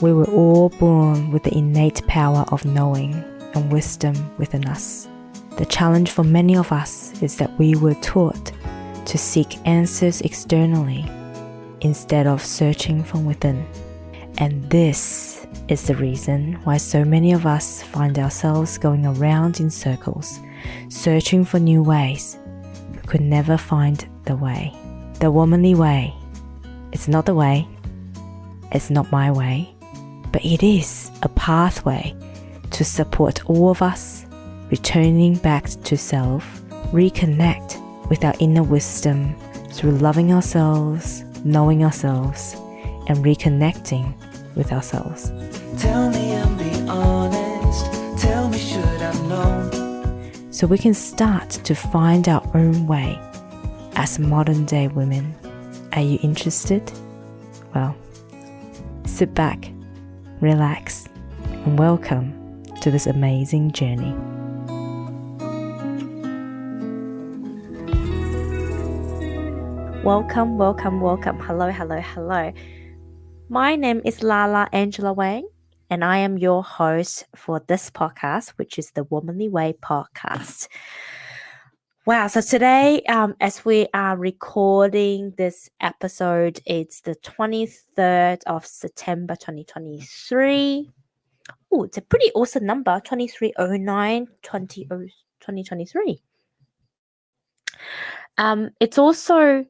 We were all born with the innate power of knowing and wisdom within us. The challenge for many of us is that we were taught to seek answers externally instead of searching from within. And this is the reason why so many of us find ourselves going around in circles, searching for new ways, but could never find the way. The womanly way. It's not the way. It's not my way. But it is a pathway to support all of us returning back to self, reconnect with our inner wisdom through loving ourselves, knowing ourselves, and reconnecting with ourselves. Tell me and be honest. Tell me, should I've known? So we can start to find our own way as modern day women. Are you interested? Well, sit back, relax, and welcome to this amazing journey. Welcome. Hello. My name is Lala Angela Wang, and I am your host for this podcast, which is the Womanly Way podcast. Wow, so today, as we are recording this episode, it's the 23rd of September 2023. Oh, it's a pretty awesome number, 2309-2023. It's also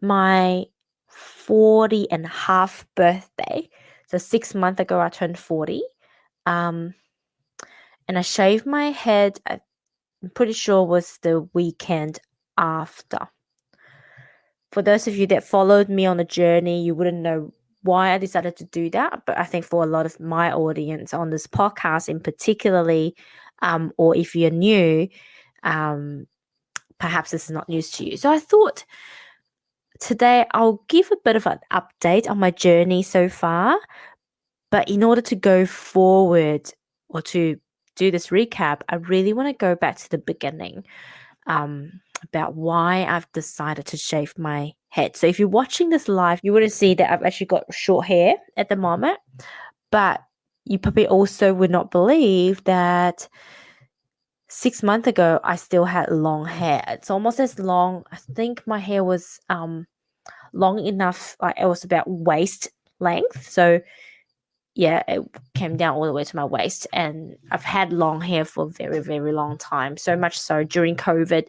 my 40 and a half birthday. So 6 months ago, I turned 40. And I shaved my head, I'm pretty sure was the weekend after. For those of you that followed me on the journey, you wouldn't know why I decided to do that. But I think for a lot of my audience on this podcast in particularly, or if you're new, perhaps this is not news to you. So I thought today I'll give a bit of an update on my journey so far. But in order to go forward or to do this recap, I really want to go back to the beginning about why I've decided to shave my head. So if you're watching this live, you wouldn't see that I've actually got short hair at the moment. But you probably also would not believe that 6 months ago, I still had long hair. It's almost as long. I think my hair was long enough. Like it was about waist length. So yeah, it came down all the way to my waist. And I've had long hair for a very, very long time. So much so during COVID,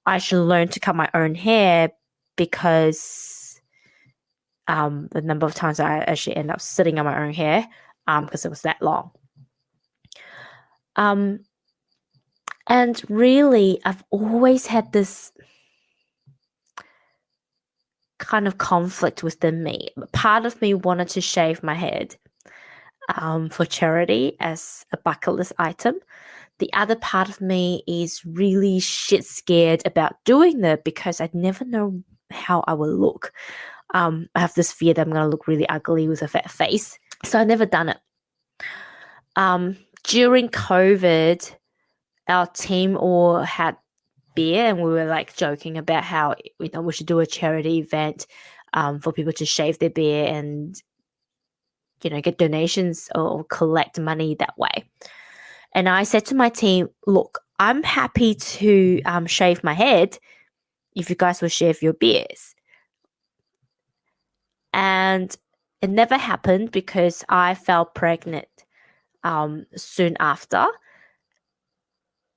I actually learned to cut my own hair because the number of times I actually end up sitting on my own hair because it was that long. And really, I've always had this kind of conflict within me. Part of me wanted to shave my head for charity as a bucket list item. The other part of me is really shit scared about doing that because I'd never know how I will look. I have this fear that I'm going to look really ugly with a fat face. So I've never done it. During COVID, our team all had beer and we were like joking about how we should do a charity event for people to shave their beard and get donations or collect money that way. And I said to my team, look, I'm happy to shave my head if you guys will shave your beards. And it never happened because I fell pregnant soon after.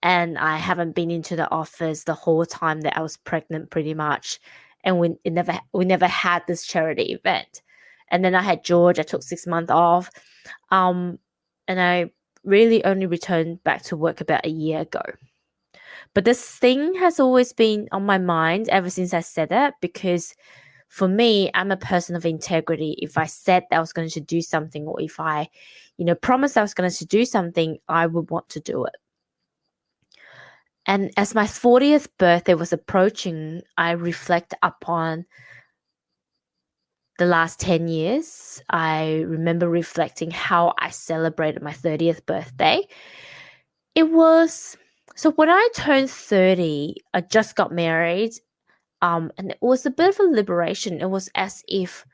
And I haven't been into the office the whole time that I was pregnant pretty much. And we never had this charity event. And then I had George. I took 6 months off. And I really only returned back to work about a year ago. But this thing has always been on my mind ever since I said that, because for me, I'm a person of integrity. If I said that I was going to do something, or if I, promised I was going to do something, I would want to do it. And as my 40th birthday was approaching, I reflect upon the last 10 years. I remember reflecting how I celebrated my 30th birthday. So when I turned 30, I just got married, and it was a bit of a liberation. It was as if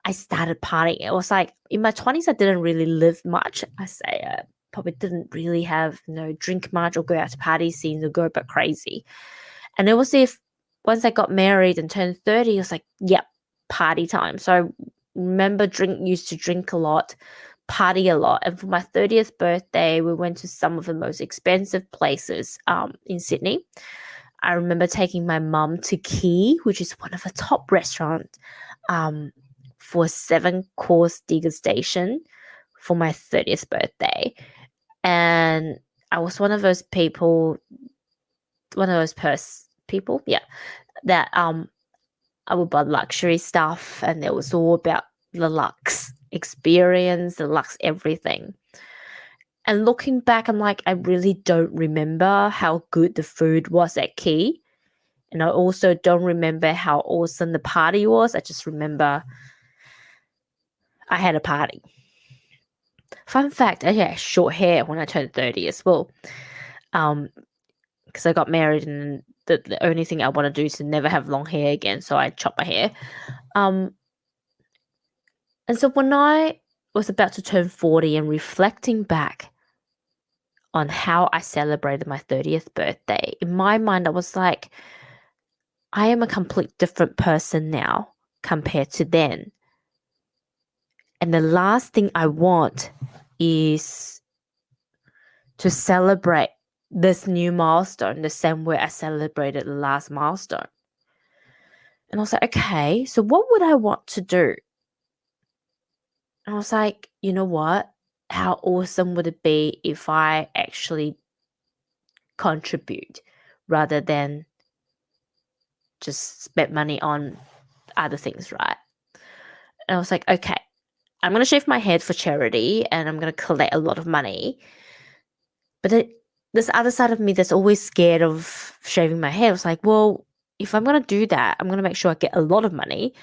I started partying. It was like in my 20s, I didn't really live much. I say I probably didn't really have, drink much or go out to party scenes or go a bit crazy. And it was if once I got married and turned 30, it was like, yep, party time. So I remember used to drink a lot, party a lot. And for my 30th birthday, we went to some of the most expensive places in Sydney. I remember taking my mum to Key, which is one of the top restaurants, for a 7-course degustation for my 30th birthday. And I was one of those people, people, yeah, that I would buy luxury stuff, and it was all about the luxe experience, the luxe everything. And looking back, I'm like, I really don't remember how good the food was at Key. And I also don't remember how awesome the party was. I just remember I had a party. Fun fact, I had short hair when I turned 30 as well. Because I got married and the only thing I want to do is to never have long hair again. So I chopped my hair. And so when I was about to turn 40 and reflecting back on how I celebrated my 30th birthday, in my mind, I was like, I am a complete different person now compared to then. And the last thing I want is to celebrate this new milestone the same way I celebrated the last milestone. And I was like, okay, so what would I want to do? And I was like, you know what? How awesome would it be if I actually contribute rather than just spend money on other things, right? And I was like, okay, I'm going to shave my head for charity and I'm going to collect a lot of money. But this other side of me that's always scared of shaving my head was like, well, if I'm going to do that, I'm going to make sure I get a lot of money.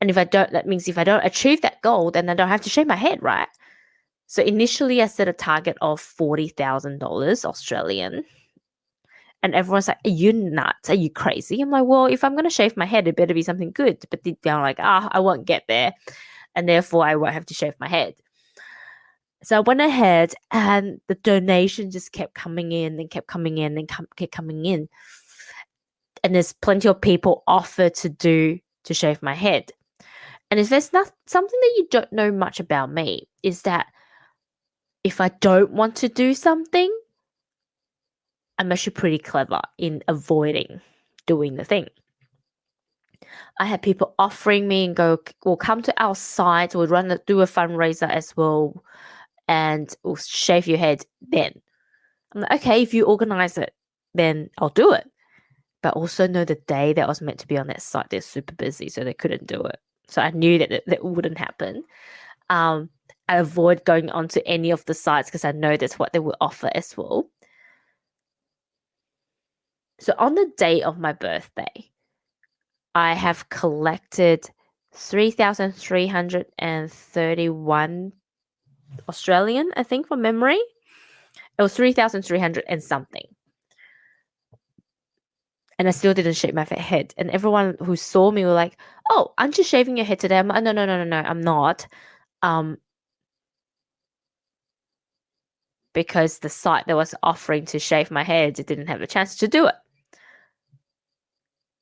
And if I don't, that means if I don't achieve that goal, then I don't have to shave my head, right? So initially I set a target of $40,000 Australian. And everyone's like, are you nuts? Are you crazy? I'm like, well, if I'm going to shave my head, it better be something good. But deep down, like, I won't get there. And therefore, I won't have to shave my head. So I went ahead and the donation just kept coming in and kept coming in and kept coming in. And there's plenty of people offer to shave my head. And if there's not something that you don't know much about me, is that if I don't want to do something, I'm actually pretty clever in avoiding doing the thing. I had people offering me and go, well, come to our site, we'll do a fundraiser as well, and we'll shave your head then. I'm like, okay, if you organize it, then I'll do it. But also know the day that I was meant to be on that site, they're super busy, so they couldn't do it. So I knew that wouldn't happen. I avoid going onto any of the sites because I know that's what they will offer as well. So on the day of my birthday, I have collected 3,331 Australian, I think, from memory. It was 3,300 and something. And I still didn't shave my head. And everyone who saw me were like, oh, aren't you shaving your head today? I'm like, no, I'm not. Because the site that was offering to shave my head, it didn't have a chance to do it.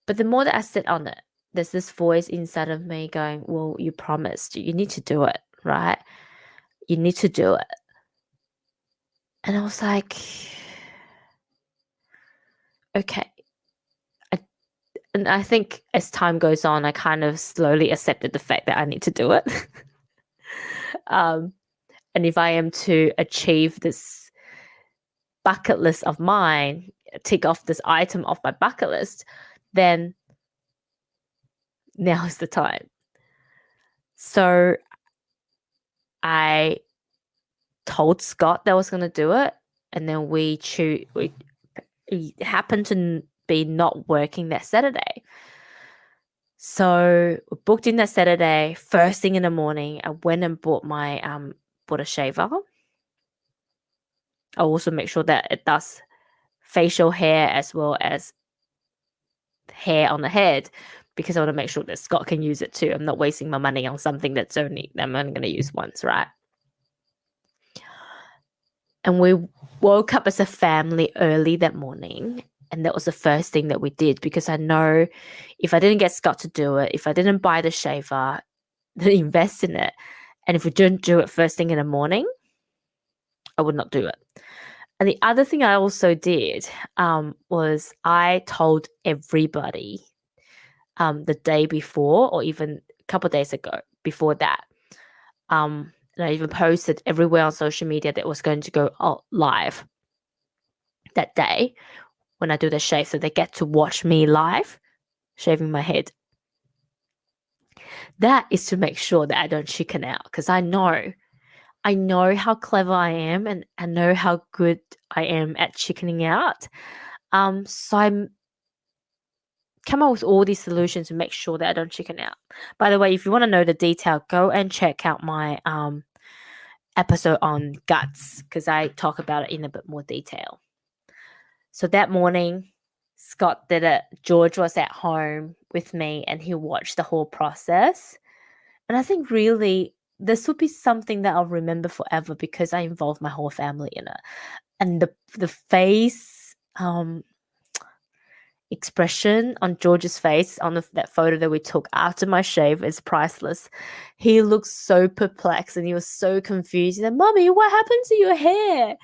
But the more that I sit on it, there's this voice inside of me going, well, you promised. You need to do it, right? You need to do it. And I was like, okay. And I think as time goes on, I kind of slowly accepted the fact that I need to do it. And if I am to achieve this bucket list of mine, tick off this item off my bucket list, then now is the time. So I told Scott that I was going to do it, and then we happened to be not working that Saturday. So we booked in that Saturday, first thing in the morning. I went and bought a shaver. I also make sure that it does facial hair as well as hair on the head, because I want to make sure that Scott can use it too. I'm not wasting my money on something that I'm only going to use once, right? And we woke up as a family early that morning. And that was the first thing that we did, because I know if I didn't get Scott to do it, if I didn't buy the shaver, then invest in it, and if we didn't do it first thing in the morning, I would not do it. And the other thing I also did was I told everybody the day before, or even a couple of days ago before that. And I even posted everywhere on social media that was going to go live that day when I do the shave, so they get to watch me live shaving my head. That is to make sure that I don't chicken out, because I know how clever I am, and I know how good I am at chickening out. So I'm come up with all these solutions to make sure that I don't chicken out. By the way, if you want to know the detail, go and check out my episode on guts, because I talk about it in a bit more detail. So that morning, Scott did it. George was at home with me, and he watched the whole process. And I think really this would be something that I'll remember forever, because I involved my whole family in it. And the face expression on George's face on that photo that we took after my shave is priceless. He looked so perplexed and he was so confused. He said, "Mommy, what happened to your hair?"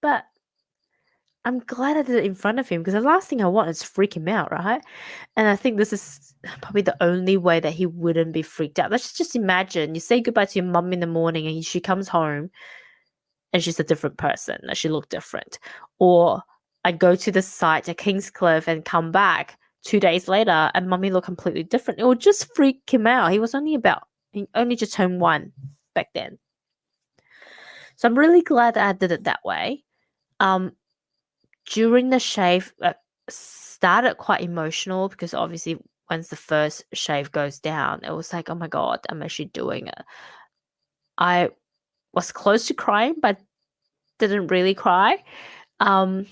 But I'm glad I did it in front of him, because the last thing I want is to freak him out, right? And I think this is probably the only way that he wouldn't be freaked out. Let's just imagine you say goodbye to your mum in the morning and she comes home and she's a different person, that she looked different. Or I go to the site at Kingscliff and come back 2 days later and mummy looked completely different. It would just freak him out. He only just turned 1 back then. So I'm really glad that I did it that way. During the shave, started quite emotional, because obviously once the first shave goes down, it was like, oh my God, I'm actually doing it. I was close to crying, but didn't really cry. I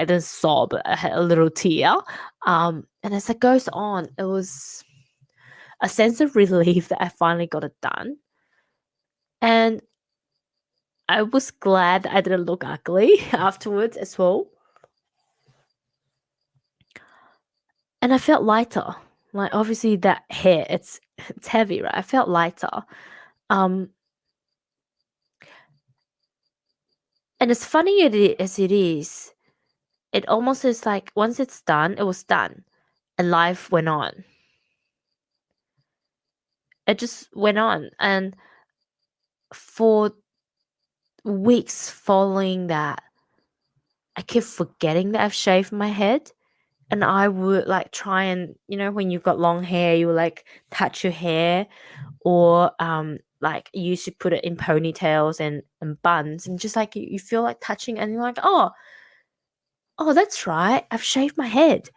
didn't sob, I had a little tear. And as it goes on, it was a sense of relief that I finally got it done. And I was glad I didn't look ugly afterwards as well. And I felt lighter. Like, obviously that hair, it's heavy, right? I felt lighter. And as funny as it is, it almost is like once it's done, it was done. And life went on. It just went on. And for weeks following that, I kept forgetting that I've shaved my head. And I would like try and, when you've got long hair, you would like touch your hair, or like you used to put it in ponytails and buns, and just like you feel like touching, and you're like, oh, that's right, I've shaved my head.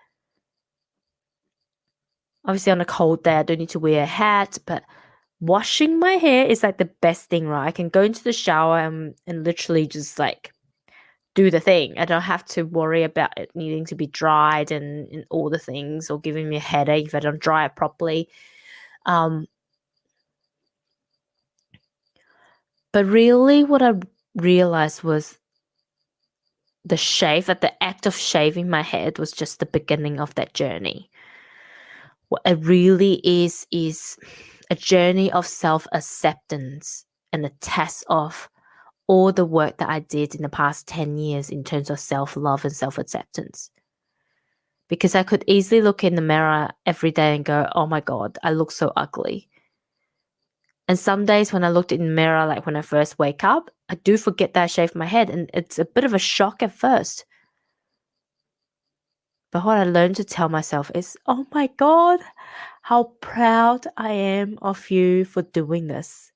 Obviously on a cold day I don't need to wear a hat, but washing my hair is like the best thing, right? I can go into the shower and literally just like do the thing. I don't have to worry about it needing to be dried and all the things, or giving me a headache if I don't dry it properly. But really what I realized was the act of shaving my head was just the beginning of that journey. What it really is a journey of self-acceptance, and a test of all the work that I did in the past 10 years in terms of self-love and self-acceptance. Because I could easily look in the mirror every day and go, oh my God, I look so ugly. And some days when I looked in the mirror, like when I first wake up, I do forget that I shaved my head, and it's a bit of a shock at first. But what I learned to tell myself is, oh my God, how proud I am of you for doing this.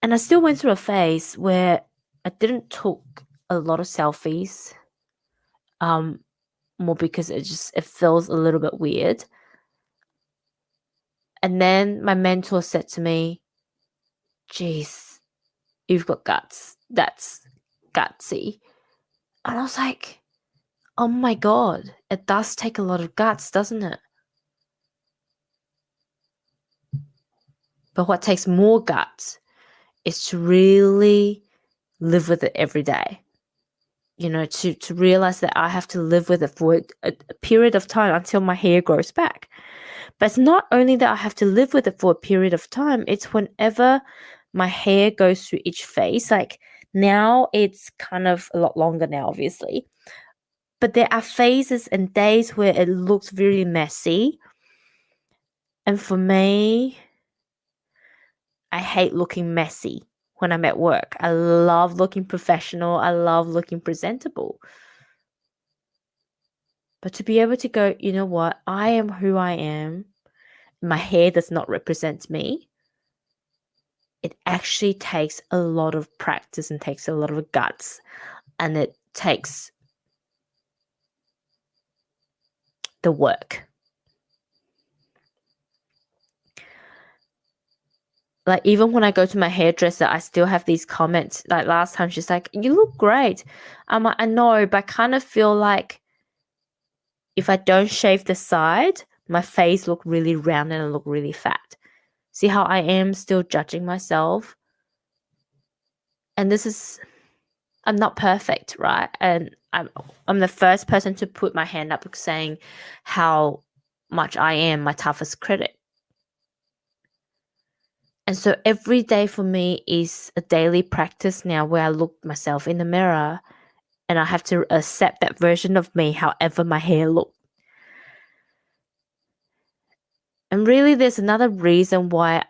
And I still went through a phase where I didn't took a lot of selfies, more because it feels a little bit weird. And then my mentor said to me, geez, you've got guts. That's gutsy. And I was like, Oh my God, it does take a lot of guts, doesn't it? But what takes more guts is to really live with it every day. To realize that I have to live with it for a period of time until my hair grows back. But it's not only that I have to live with it for a period of time, it's whenever my hair goes through each phase. Like now it's kind of a lot longer now, obviously. But there are phases and days where it looks very messy. And for me, I hate looking messy when I'm at work. I love looking professional. I love looking presentable. But to be able to go, you know what? I am who I am. My hair does not represent me. It actually takes a lot of practice and takes a lot of guts. And it takes the work. Like even when I go to my hairdresser, I still have these comments. Like last time, she's like, "You look great." I'm like, "I know, but I kind of feel like if I don't shave the side, my face look really round and I look really fat." See how I am still judging myself? And I'm not perfect, right? And I'm the first person to put my hand up saying how much I am my toughest critic. And so every day for me is a daily practice now where I look myself in the mirror and I have to accept that version of me, however my hair looks. And really, there's another reason why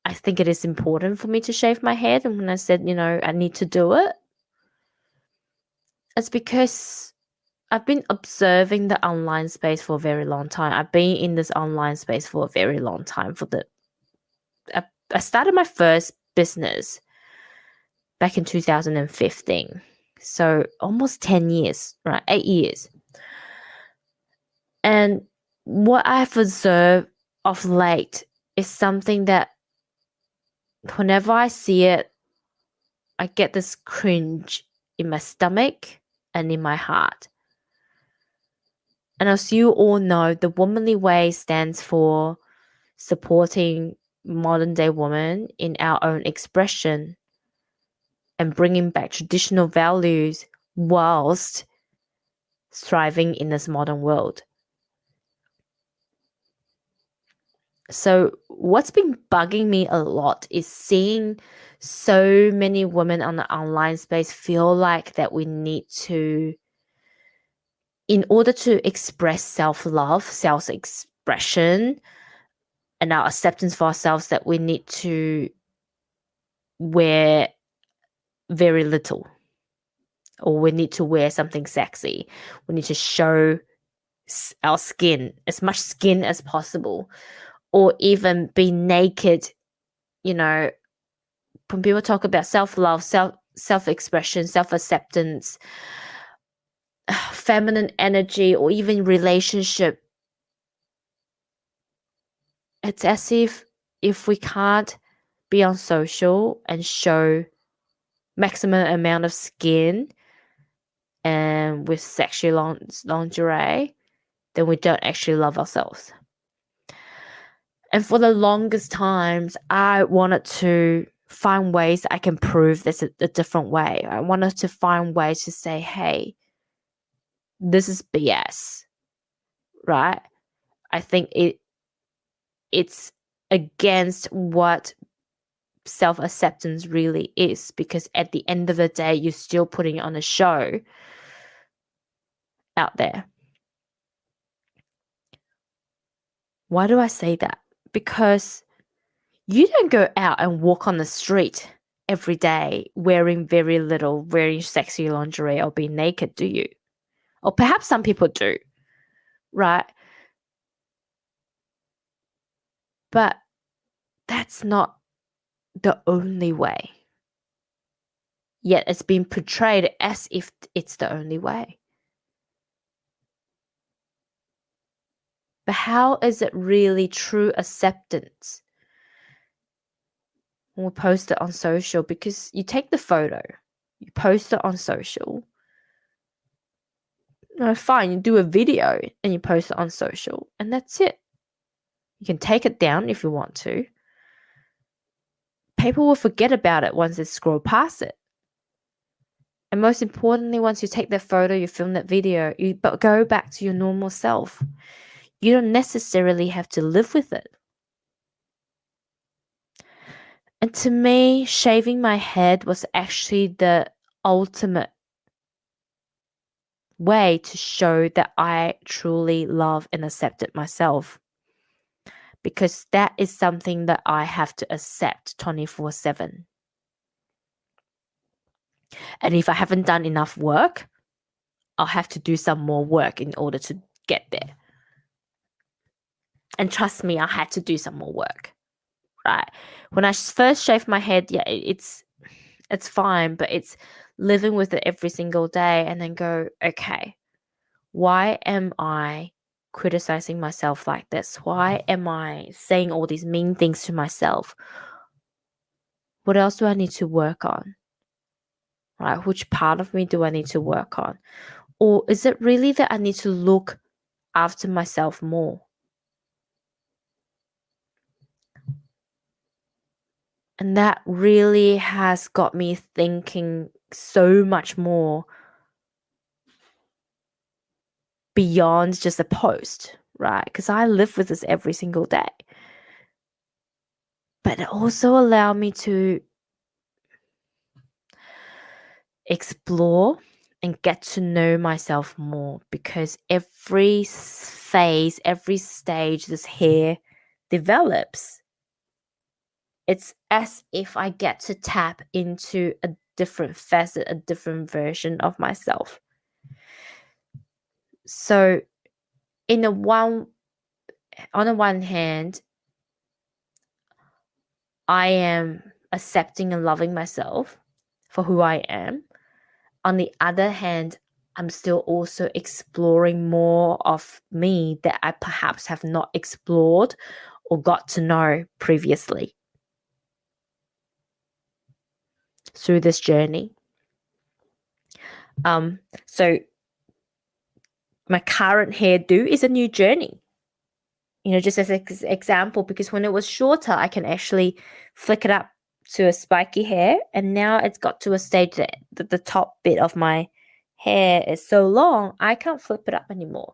I think it is important for me to shave my head. And when I said, I need to do it, it's because I've been observing the online space for a very long time. I've been in this online space for a very long time. I started my first business back in 2015. So almost 10 years, right? 8 years. And what I've observed of late is something that whenever I see it, I get this cringe in my stomach and in my heart. And as you all know, the womanly way stands for supporting modern day women in our own expression and bringing back traditional values whilst thriving in this modern world. So what's been bugging me a lot is seeing so many women on the online space feel like that we need to, in order to express self-love, self-expression, and our acceptance for ourselves, that we need to wear very little, or we need to wear something sexy. We need to show our skin, as much skin as possible, or even be naked. When people talk about self-love, self-expression, self-acceptance, feminine energy, or even relationship, it's as if we can't be on social and show maximum amount of skin and with sexual lingerie, then we don't actually love ourselves. And for the longest times, I wanted to find ways I can prove this a different way. I wanted to find ways to say, hey, this is BS, right? I think it's against what self-acceptance really is, because at the end of the day, you're still putting on a show out there. Why do I say that? Because you don't go out and walk on the street every day wearing very little, wearing sexy lingerie or being naked, do you? Or perhaps some people do, right? But that's not the only way. Yet it's been portrayed as if it's the only way. But how is it really true acceptance when we post it on social? Because you take the photo, you post it on social, No, fine, you do a video and you post it on social, and that's it. You can take it down if you want to. People will forget about it once they scroll past it. And most importantly, once you take that photo, you film that video, you go back to your normal self. You don't necessarily have to live with it. And to me, shaving my head was actually the ultimate way to show that I truly love and accepted myself. Because that is something that I have to accept 24/7. And if I haven't done enough work, I'll have to do some more work in order to get there. And trust me, I had to do some more work, right? When I first shaved my head, yeah, it's fine, but it's living with it every single day and then go, okay, why am I criticizing myself like this? Why am I saying all these mean things to myself? What else do I need to work on? Right? Which part of me do I need to work on? Or is it really that I need to look after myself more? And that really has got me thinking so much more beyond just a post, right? Because I live with this every single day. But it also allowed me to explore and get to know myself more, because every phase, every stage this hair develops, it's as if I get to tap into a different facet, a different version of myself. So on the one hand, I am accepting and loving myself for who I am. On the other hand, I'm still also exploring more of me that I perhaps have not explored or got to know previously through this journey. So my current hairdo is a new journey. Just as an example, because when it was shorter, I can actually flick it up to a spiky hair, and now it's got to a stage that the top bit of my hair is so long, I can't flip it up anymore.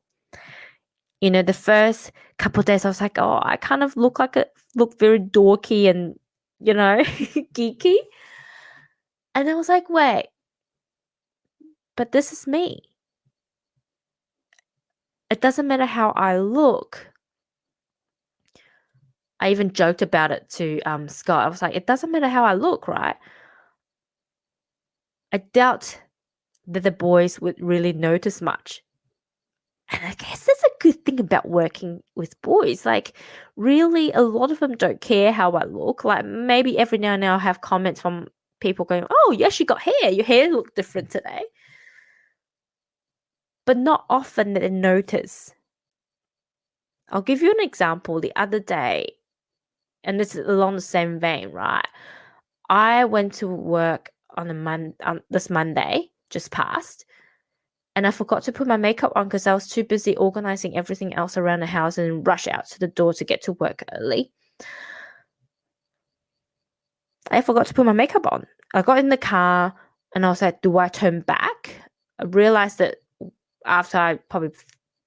The first couple of days I was like, oh, I kind of look very dorky and, geeky. And I was like, wait, but this is me. It doesn't matter how I look. I even joked about it to Scott. I was like, it doesn't matter how I look, right? I doubt that the boys would really notice much. And I guess that's a good thing about working with boys. Like, really, a lot of them don't care how I look. Like, maybe every now and then I'll have comments from people going, oh, yes, you got hair. Your hair looked different today. But not often that they notice. I'll give you an example. The other day, and this is along the same vein, right? I went to work on this Monday, just passed, and I forgot to put my makeup on because I was too busy organizing everything else around the house and rush out to the door to get to work early. I forgot to put my makeup on. I got in the car and I was like, do I turn back? I realized that probably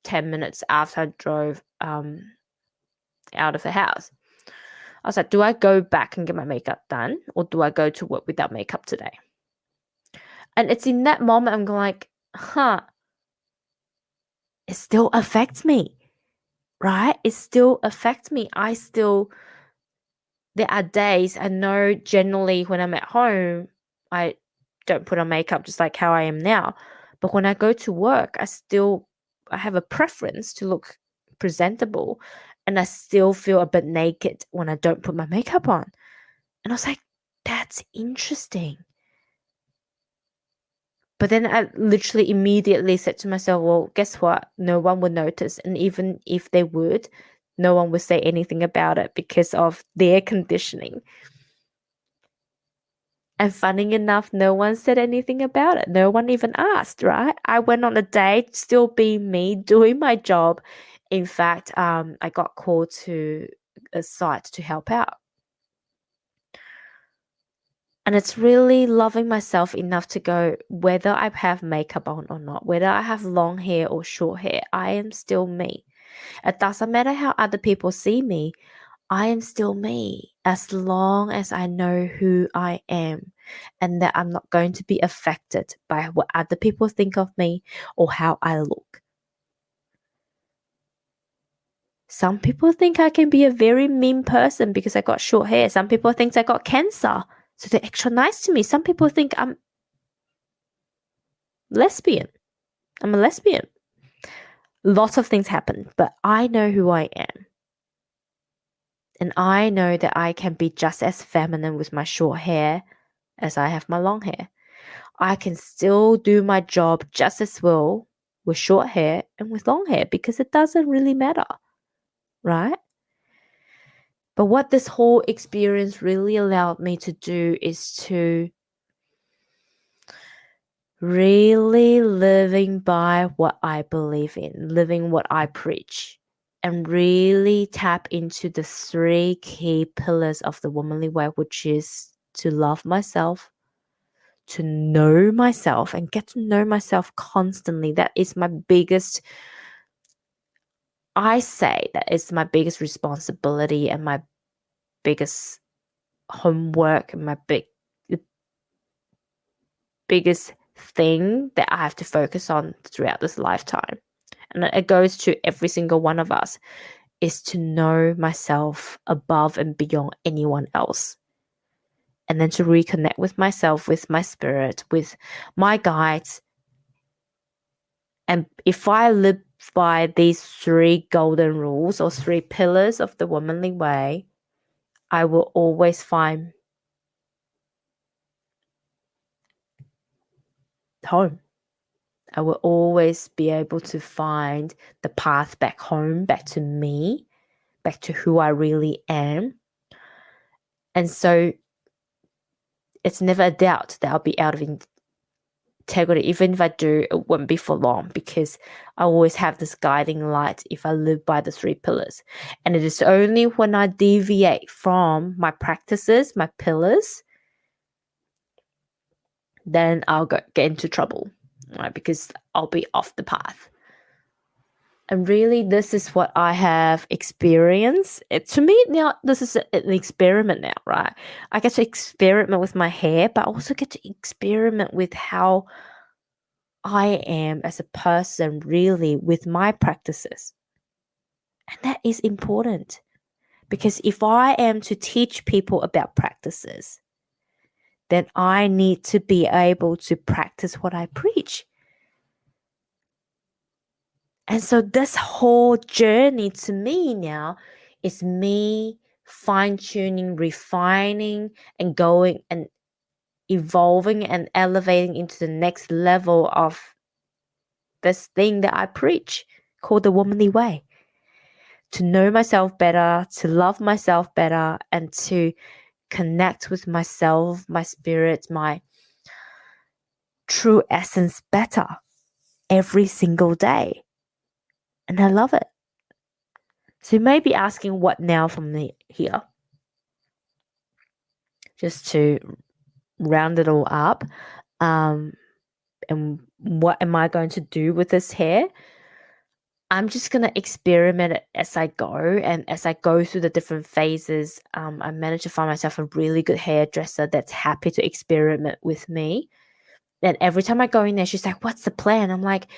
10 minutes after I drove out of the house, I was like, do I go back and get my makeup done, or do I go to work without makeup today? And it's in that moment I'm going like, it still affects me, right? It still affects me. There are days I know generally when I'm at home, I don't put on makeup just like how I am now. But when I go to work, I have a preference to look presentable, and I still feel a bit naked when I don't put my makeup on. And I was like, that's interesting. But then I literally immediately said to myself, well, guess what? No one would notice. And even if they would, no one would say anything about it because of their conditioning. And funny enough, no one said anything about it. No one even asked, right? I went on a date, still being me, doing my job. In fact, I got called to a site to help out. And it's really loving myself enough to go, whether I have makeup on or not, whether I have long hair or short hair, I am still me. It doesn't matter how other people see me, I am still me as long as I know who I am and that I'm not going to be affected by what other people think of me or how I look. Some people think I can be a very mean person because I got short hair. Some people think I got cancer, so they're extra nice to me. Some people think I'm lesbian. I'm a lesbian. Lots of things happen, but I know who I am. And I know that I can be just as feminine with my short hair as I have my long hair. I can still do my job just as well with short hair and with long hair because it doesn't really matter, right? But what this whole experience really allowed me to do is to really living by what I believe in, living what I preach, and really tap into the three key pillars of the womanly way, which is to love myself, to know myself and get to know myself constantly. That is my biggest, I say that is my biggest responsibility and my biggest homework and my biggest thing that I have to focus on throughout this lifetime. And it goes to every single one of us, is to know myself above and beyond anyone else. And then to reconnect with myself, with my spirit, with my guides. And if I live by these three golden rules or three pillars of the womanly way, I will always find home. I will always be able to find the path back home, back to me, back to who I really am. And so it's never a doubt that I'll be out of integrity. Even if I do, it won't be for long because I always have this guiding light if I live by the three pillars. And it is only when I deviate from my practices, my pillars, then I'll get into trouble, right? Because I'll be off the path. And really, this is what I have experienced. To me, now, this is an experiment now, right? I get to experiment with my hair, but I also get to experiment with how I am as a person, really, with my practices. And that is important because if I am to teach people about practices, then I need to be able to practice what I preach. And so this whole journey to me now is me fine-tuning, refining, and going and evolving and elevating into the next level of this thing that I preach called the womanly way. To know myself better, to love myself better, and to connect with myself, my spirit, my true essence better every single day. And I love it. So you may be asking, what now from here? Just to round it all up. And what am I going to do with this hair? I'm just going to experiment it as I go. And as I go through the different phases, I managed to find myself a really good hairdresser that's happy to experiment with me. And every time I go in there, she's like, what's the plan? I'm like,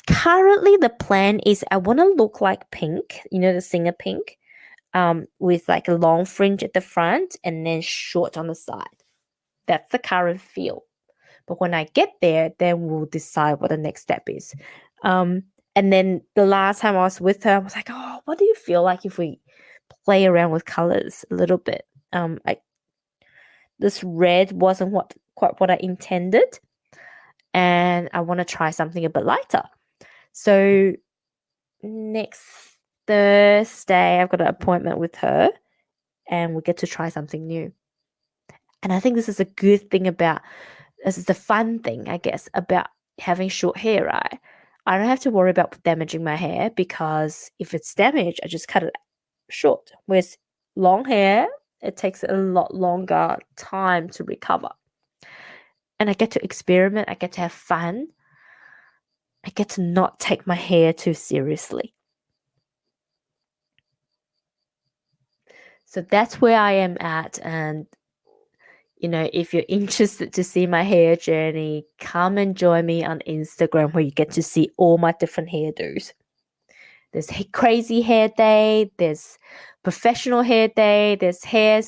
currently the plan is I want to look like Pink, the singer Pink, with like a long fringe at the front and then short on the side. That's the current feel. But when I get there, then we'll decide what the next step is. And then the last time I was with her, I was like, oh, what do you feel like if we play around with colors a little bit? This red wasn't quite what I intended. And I want to try something a bit lighter. So next Thursday, I've got an appointment with her and we get to try something new. And I think this is the fun thing, I guess, about having short hair, right? I don't have to worry about damaging my hair because if it's damaged, I just cut it short. Whereas long hair, it takes a lot longer time to recover. And I get to experiment, I get to have fun, I get to not take my hair too seriously. So that's where I am at. And, if you're interested to see my hair journey, come and join me on Instagram where you get to see all my different hairdos. There's crazy hair day, there's professional hair day, there's hair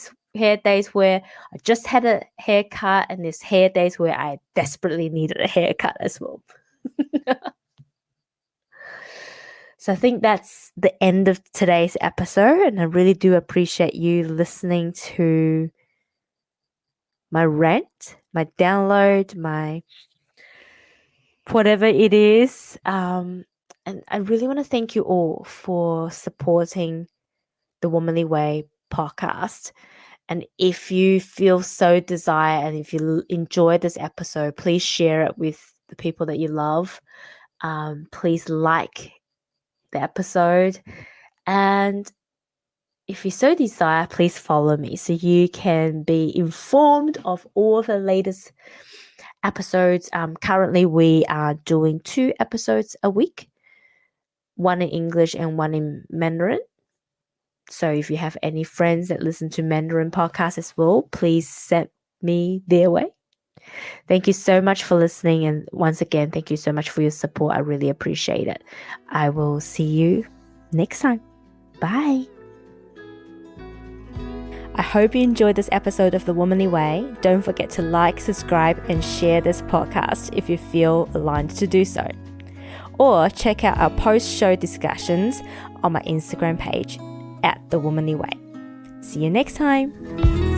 days where I just had a haircut, and there's hair days where I desperately needed a haircut as well. So I think that's the end of today's episode, and I really do appreciate you listening to my rant, my download, my whatever it is. And I really want to thank you all for supporting the Womanly Way podcast. And if you feel so desire and if you enjoy this episode, please share it with the people that you love. Please like the episode. And if you so desire, please follow me so you can be informed of all the latest episodes. Currently, we are doing 2 episodes a week, one in English and one in Mandarin. So if you have any friends that listen to Mandarin podcasts as well, please send me their way. Thank you so much for listening. And once again, thank you so much for your support. I really appreciate it. I will see you next time. Bye. I hope you enjoyed this episode of The Womanly Way. Don't forget to like, subscribe, and share this podcast if you feel aligned to do so. Or check out our post-show discussions on my Instagram page @The Womanly Way. See you next time.